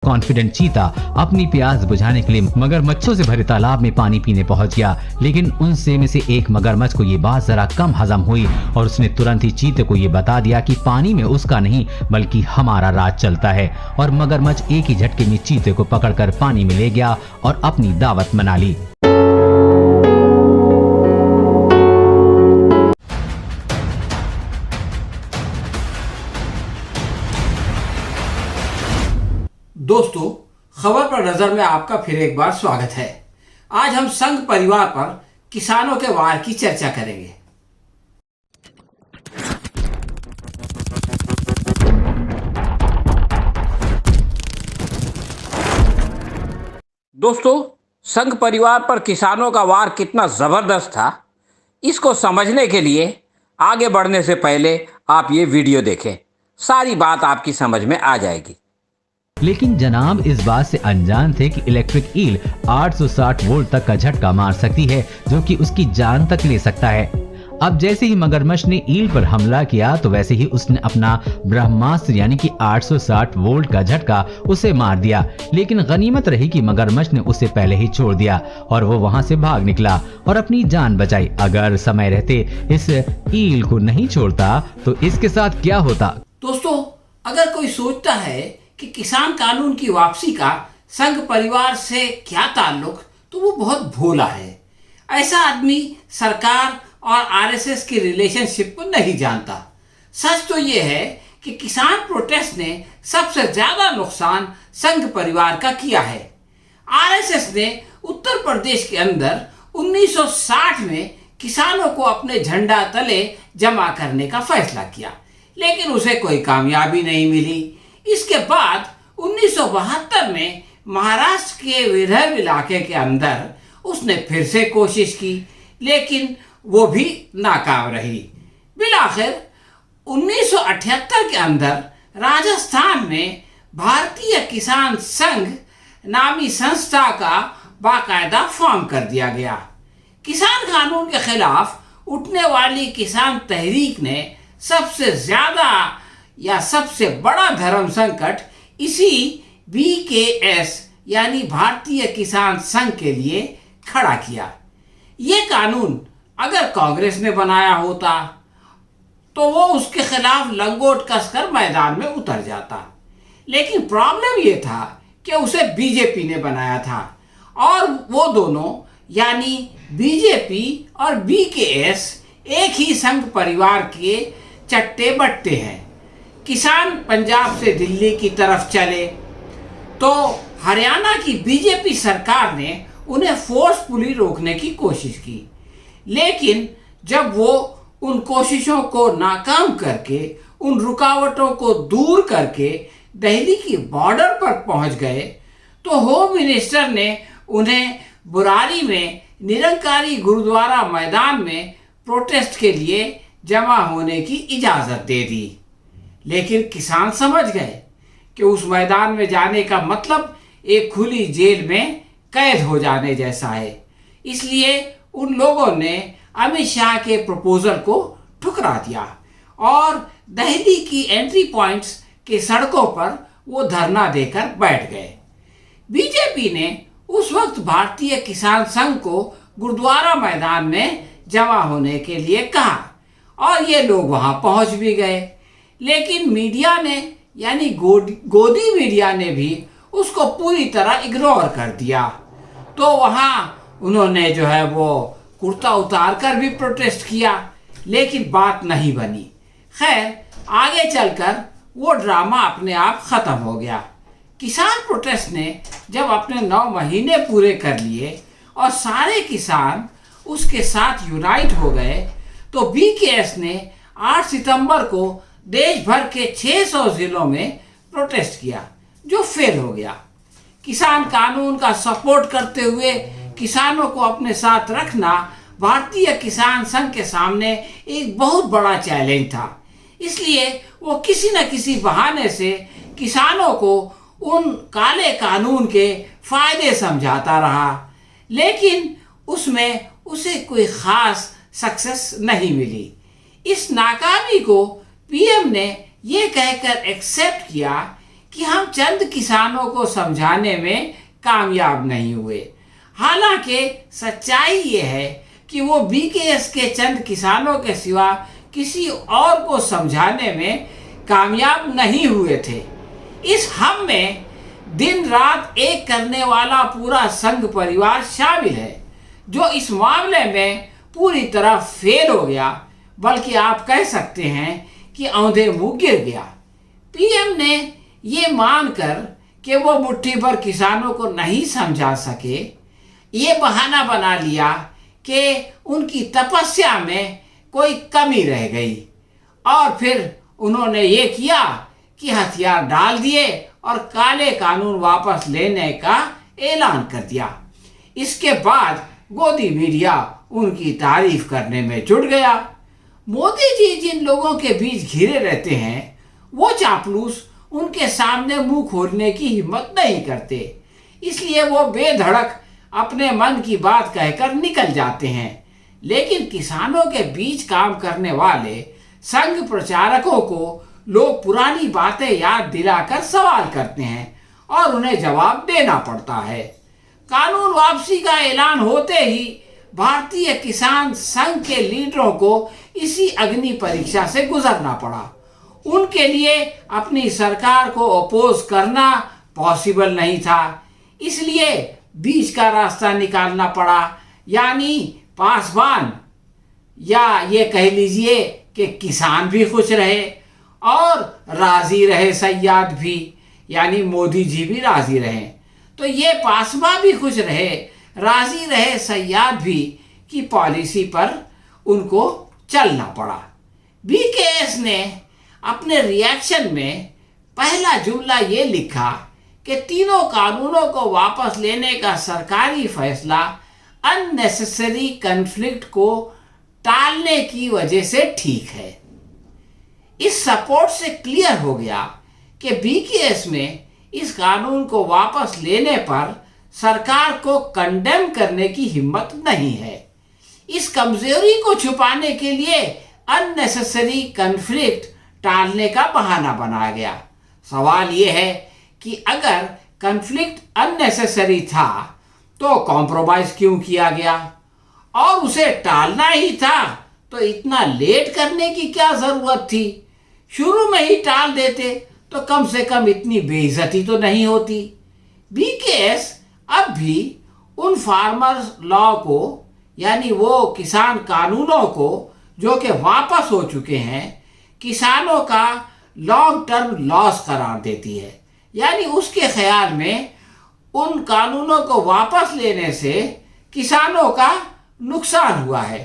Confident चीता अपनी प्यास बुझाने के लिए मगरमच्छों से भरे तालाब में पानी पीने पहुंच गया, लेकिन उनसे में से एक मगरमच्छ को ये बात जरा कम हजम हुई और उसने तुरंत ही चीते को ये बता दिया कि पानी में उसका नहीं बल्कि हमारा राज चलता है। और मगरमच्छ एक ही झटके में चीते को पकड़कर पानी में ले गया और अपनी दावत मना ली। दोस्तों, खबर पर नजर में आपका फिर एक बार स्वागत है। आज हम संघ परिवार पर किसानों के वार की चर्चा करेंगे। दोस्तों, संघ परिवार पर किसानों का वार कितना जबरदस्त था, इसको समझने के लिए आगे बढ़ने से पहले आप ये वीडियो देखें। सारी बात आपकी समझ में आ जाएगी। लेकिन जनाब इस बात से अनजान थे कि इलेक्ट्रिक ईल 860 वोल्ट तक का झटका मार सकती है, जो कि उसकी जान तक ले सकता है। अब जैसे ही मगरमच्छ ने ईल पर हमला किया तो वैसे ही उसने अपना ब्रह्मास्त्र यानी कि 860 वोल्ट का झटका उसे मार दिया। लेकिन गनीमत रही कि मगरमच्छ ने उसे पहले ही छोड़ दिया और वो वहां से भाग निकला और अपनी जान बचाई। अगर समय रहते इस ईल को नहीं छोड़ता तो इसके साथ क्या होता? दोस्तों, अगर कोई सोचता है कि किसान कानून की वापसी का संघ परिवार से क्या ताल्लुक, तो वो बहुत भोला है। ऐसा आदमी सरकार और आरएसएस की रिलेशनशिप को नहीं जानता। सच तो ये है कि किसान प्रोटेस्ट ने सबसे ज्यादा नुकसान संघ परिवार का किया है। आरएसएस ने उत्तर प्रदेश के अंदर 1960 में किसानों को अपने झंडा तले जमा करने का फैसला किया, लेकिन उसे कोई कामयाबी नहीं मिली। इसके बाद 1972 में महाराष्ट्र के विदर्भ इलाके के अंदर उसने फिर से कोशिश की, लेकिन वो भी नाकाम रही। बिलाखिर 1978 के अंदर राजस्थान में भारतीय किसान संघ नामी संस्था का बाकायदा फॉर्म कर दिया गया। किसान कानून के खिलाफ उठने वाली किसान तहरीक ने सबसे ज्यादा या सबसे बड़ा धर्म संकट इसी BKS यानी भारतीय किसान संघ के लिए खड़ा किया। ये कानून अगर कांग्रेस ने बनाया होता तो वो उसके खिलाफ लंगोट कसकर मैदान में उतर जाता, लेकिन प्रॉब्लम ये था कि उसे बीजेपी ने बनाया था और वो दोनों यानी बीजेपी और BKS एक ही संघ परिवार के चट्टे बट्टे हैं। किसान पंजाब से दिल्ली की तरफ चले तो हरियाणा की बीजेपी सरकार ने उन्हें फोर्सफुली रोकने की कोशिश की, लेकिन जब वो उन कोशिशों को नाकाम करके, उन रुकावटों को दूर करके दिल्ली की बॉर्डर पर पहुंच गए तो होम मिनिस्टर ने उन्हें बुरारी में निरंकारी गुरुद्वारा मैदान में प्रोटेस्ट के लिए जमा होने की इजाज़त दे दी। लेकिन किसान समझ गए कि उस मैदान में जाने का मतलब एक खुली जेल में कैद हो जाने जैसा है, इसलिए उन लोगों ने अमित शाह के प्रपोजल को ठुकरा दिया और दिल्ली की एंट्री पॉइंट्स के सड़कों पर वो धरना देकर बैठ गए। बीजेपी ने उस वक्त भारतीय किसान संघ को गुरुद्वारा मैदान में जमा होने के लिए कहा और ये लोग वहां पहुंच भी गए, लेकिन मीडिया ने यानी गोदी मीडिया ने भी उसको पूरी तरह इग्नोर कर दिया। तो वहां उन्होंने जो है वो कुर्ता उतार कर भी प्रोटेस्ट किया, लेकिन बात नहीं बनी। खैर, आगे चलकर वो ड्रामा अपने आप खत्म हो गया। किसान प्रोटेस्ट ने जब अपने 9 महीने पूरे कर लिए और सारे किसान उसके साथ यूनाइट हो गए तो BKS ने 8 सितंबर को देश भर के 600 जिलों में प्रोटेस्ट किया, जो फेल हो गया। किसान कानून का सपोर्ट करते हुए किसानों को अपने साथ रखना भारतीय किसान संघ के सामने एक बहुत बड़ा चैलेंज था, इसलिए वो किसी न किसी बहाने से किसानों को उन काले कानून के फायदे समझाता रहा, लेकिन उसमें उसे कोई खास सक्सेस नहीं मिली। इस नाकामी को पीएम ने ये कहकर एक्सेप्ट किया कि हम चंद किसानों को समझाने में कामयाब नहीं हुए। हालांकि सच्चाई ये है कि वो बीकेएस के चंद किसानों के सिवा किसी और को समझाने में कामयाब नहीं हुए थे। इस हम में दिन रात एक करने वाला पूरा संघ परिवार शामिल है, जो इस मामले में पूरी तरह फेल हो गया, बल्कि आप कह सकते हैं कि औंधे मुंह गिर गया। पीएम ने ये मानकर कि वो मुट्ठी भर किसानों को नहीं समझा सके, ये बहाना बना लिया कि उनकी तपस्या में कोई कमी रह गई, और फिर उन्होंने ये किया कि हथियार डाल दिए और काले कानून वापस लेने का ऐलान कर दिया। इसके बाद गोदी मीडिया उनकी तारीफ करने में जुट गया। मोदी जी जिन लोगों के बीच घिरे रहते हैं, वो चापलूस उनके सामने मुंह खोलने की हिम्मत नहीं करते, इसलिए वो बेधड़क अपने मन की बात कहकर निकल जाते हैं। लेकिन किसानों के बीच काम करने वाले संघ प्रचारकों को लोग पुरानी बातें याद दिलाकर सवाल करते हैं और उन्हें जवाब देना पड़ता है। कानून वापसी का ऐलान होते ही भारतीय किसान संघ के लीडरों को इसी अग्नि परीक्षा से गुजरना पड़ा। उनके लिए अपनी सरकार को अपोज करना पॉसिबल नहीं था, इसलिए बीच का रास्ता निकालना पड़ा, यानी पासवान, या ये कह लीजिए कि किसान भी खुश रहे और राजी रहे सयाद भी, यानी मोदी जी भी राजी रहे। तो ये पासवा भी खुश रहे, राजी रहे सयाद भी की पॉलिसी पर उनको चलना पड़ा। बीकेएस ने अपने रिएक्शन में पहला जुमला ये लिखा कि तीनों कानूनों को वापस लेने का सरकारी फैसला अननेसेसरी कन्फ्लिक्ट को टालने की वजह से ठीक है। इस सपोर्ट से क्लियर हो गया कि बीकेएस में इस कानून को वापस लेने पर सरकार को कंडेम करने की हिम्मत नहीं है। इस कमजोरी को छुपाने के लिए अननेसेसरी कन्फ्लिक्ट टालने का बहाना बनाया गया। सवाल यह है कि अगर कन्फ्लिक्ट अननेसेसरी था तो कॉम्प्रोमाइज क्यों किया गया, और उसे टालना ही था तो इतना लेट करने की क्या जरूरत थी। शुरू में ही टाल देते तो कम से कम इतनी बेइज्जती तो नहीं होती। बीकेएस अब भी उन फार्मर्स लॉ को, यानी वो किसान कानूनों को जो कि वापस हो चुके हैं, किसानों का लॉन्ग टर्म लॉस करार देती है। यानी उसके ख्याल में उन कानूनों को वापस लेने से किसानों का नुकसान हुआ है,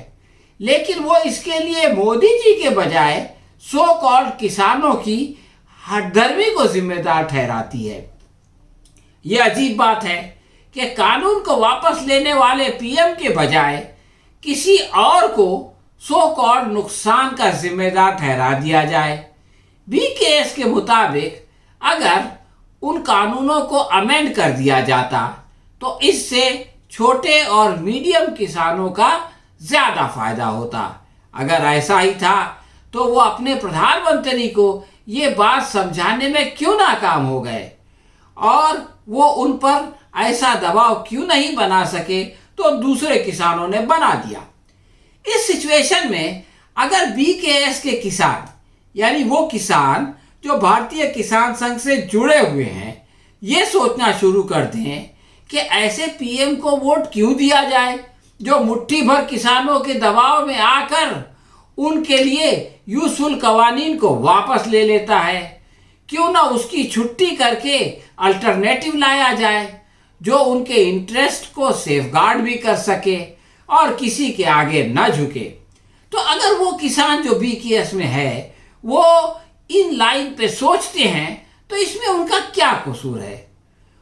लेकिन वो इसके लिए मोदी जी के बजाय सो कॉल्ड किसानों की हठधर्मी को जिम्मेदार ठहराती है। यह अजीब बात है कि कानून को वापस लेने वाले पीएम के बजाय किसी और को सो कॉल्ड नुकसान का जिम्मेदार ठहरा दिया जाए। बीकेएस के मुताबिक अगर उन कानूनों को अमेंड कर दिया जाता तो इससे छोटे और मीडियम किसानों का ज्यादा फायदा होता। अगर ऐसा ही था तो वो अपने प्रधानमंत्री को ये बात समझाने में क्यों नाकाम हो गए, और वो उन पर ऐसा दबाव क्यों नहीं बना सके तो दूसरे किसानों ने बना दिया। इस सिचुएशन में अगर बीकेएस के किसान, यानी वो किसान जो भारतीय किसान संघ से जुड़े हुए हैं, ये सोचना शुरू कर दें कि ऐसे पीएम को वोट क्यों दिया जाए जो मुट्ठी भर किसानों के दबाव में आकर उनके लिए यूजुअल कवानीन को वापस ले लेता है, क्यों ना उसकी छुट्टी करके अल्टरनेटिव लाया जाए जो उनके इंटरेस्ट को सेफगार्ड भी कर सके और किसी के आगे न झुके। तो अगर वो किसान जो बीकेएस में है वो इन लाइन पे सोचते हैं तो इसमें उनका क्या कसूर है।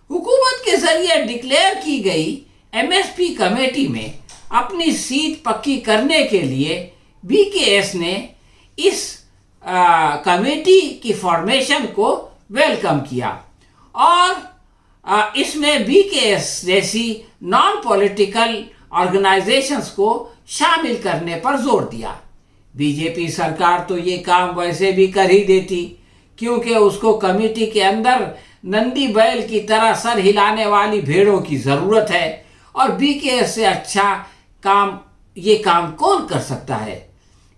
हुकूमत के जरिए डिक्लेयर की गई एमएसपी कमेटी में अपनी सीट पक्की करने के लिए बीकेएस ने इस कमेटी की फॉर्मेशन को वेलकम किया और इसमें बीकेएस जैसी नॉन पॉलिटिकल ऑर्गेनाइजेशंस को शामिल करने पर जोर दिया। बीजेपी सरकार तो ये काम वैसे भी कर ही देती, क्योंकि उसको कमेटी के अंदर नंदी बैल की तरह सर हिलाने वाली भेड़ों की ज़रूरत है और बीकेएस से अच्छा ये काम कौन कर सकता है।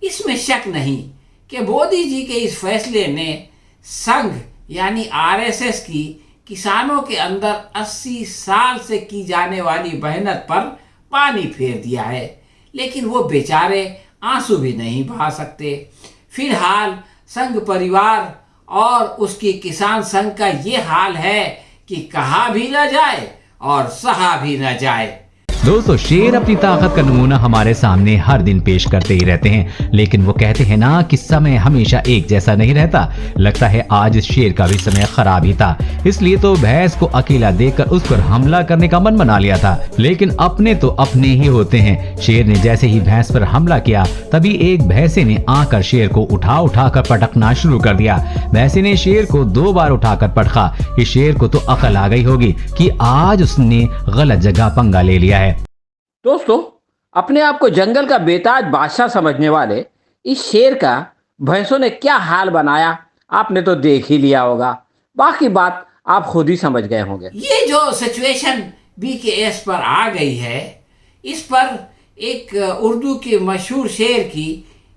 इसमें शक नहीं कि मोदी जी के इस फैसले ने संघ यानी आरएसएस की किसानों के अंदर 80 साल से की जाने वाली मेहनत पर पानी फेर दिया है, लेकिन वो बेचारे आंसू भी नहीं बहा सकते। फिलहाल संघ परिवार और उसकी किसान संघ का ये हाल है कि कहा भी न जाए और सहा भी न जाए। दोस्तों, शेर अपनी ताकत का नमूना हमारे सामने हर दिन पेश करते ही रहते हैं, लेकिन वो कहते हैं ना कि समय हमेशा एक जैसा नहीं रहता। लगता है आज इस शेर का भी समय खराब ही था, इसलिए तो भैंस को अकेला देखकर उस पर हमला करने का मन बना लिया था। लेकिन अपने तो अपने ही होते हैं। शेर ने जैसे ही भैंस पर हमला किया, तभी एक भैंसे ने आकर शेर को उठा कर पटकना शुरू कर दिया। भैंसे ने शेर को 2 बार उठाकर पटका। इस शेर को तो अकल आ गई होगी कि आज उसने गलत जगह पंगा ले लिया है। दोस्तों, अपने आप को जंगल का बेताज बादशाह समझने वाले इस शेर का भैंसों ने क्या हाल बनाया आपने तो देख ही लिया होगा। बाकी बात आप खुद ही समझ गए होंगे। ये जो सिचुएशन बीकेएस पर आ गई है, इस पर एक उर्दू के मशहूर शेर की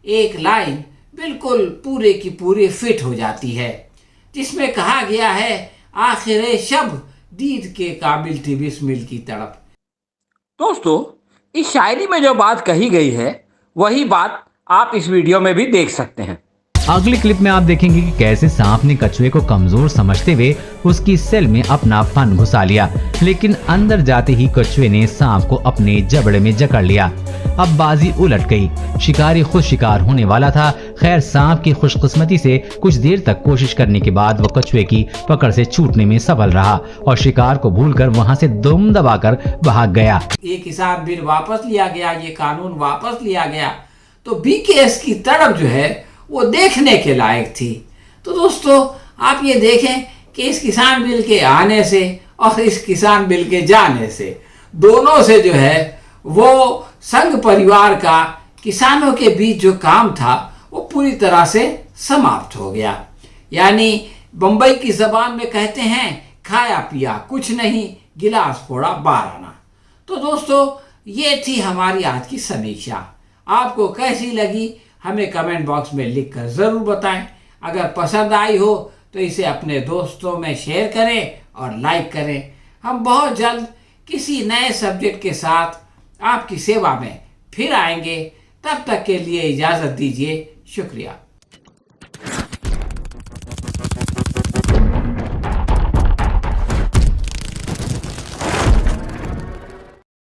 एक लाइन बिल्कुल पूरे की पूरी फिट हो जाती है, जिसमें कहा गया है, आखिर शब दीद के काबिल थी बिस्मिल की तड़प। दोस्तों, इस शायरी में जो बात कही गई है वही बात आप इस वीडियो में भी देख सकते हैं। अगली क्लिप में आप देखेंगे कि कैसे सांप ने कछुए को कमजोर समझते हुए उसकी सेल में अपना फन घुसा लिया, लेकिन अंदर जाते ही कछुए ने सांप को अपने जबड़े में जकड़ लिया। अब बाजी उलट गई। शिकारी खुद शिकार होने वाला था। खैर, सांप की खुशकिस्मती से कुछ देर तक कोशिश करने के बाद वो कछुए की पकड़ से छूटने में सफल रहा और शिकार को भूलकर वहां से दुम दबाकर भाग गया। ये किसान बिल वापस लिया गया, ये कानून वापस लिया गया, तो बीकेएस की तड़प जो है वो देखने के लायक थी। तो दोस्तों, आप ये देखें कि इस किसान बिल के आने से और इस किसान बिल के जाने से, दोनों से जो है वो संघ परिवार का किसानों के बीच जो काम था वो पूरी तरह से समाप्त हो गया। यानी बंबई की जबान में कहते हैं, खाया पिया कुछ नहीं, गिलास फोड़ा 12 आना। तो दोस्तों, ये थी हमारी आज की समीक्षा। आपको कैसी लगी हमें कमेंट बॉक्स में लिखकर ज़रूर बताएं। अगर पसंद आई हो तो इसे अपने दोस्तों में शेयर करें और लाइक करें। हम बहुत जल्द किसी नए सब्जेक्ट के साथ आपकी सेवा में फिर आएंगे। तब तक के लिए इजाज़त दीजिए। शुक्रिया।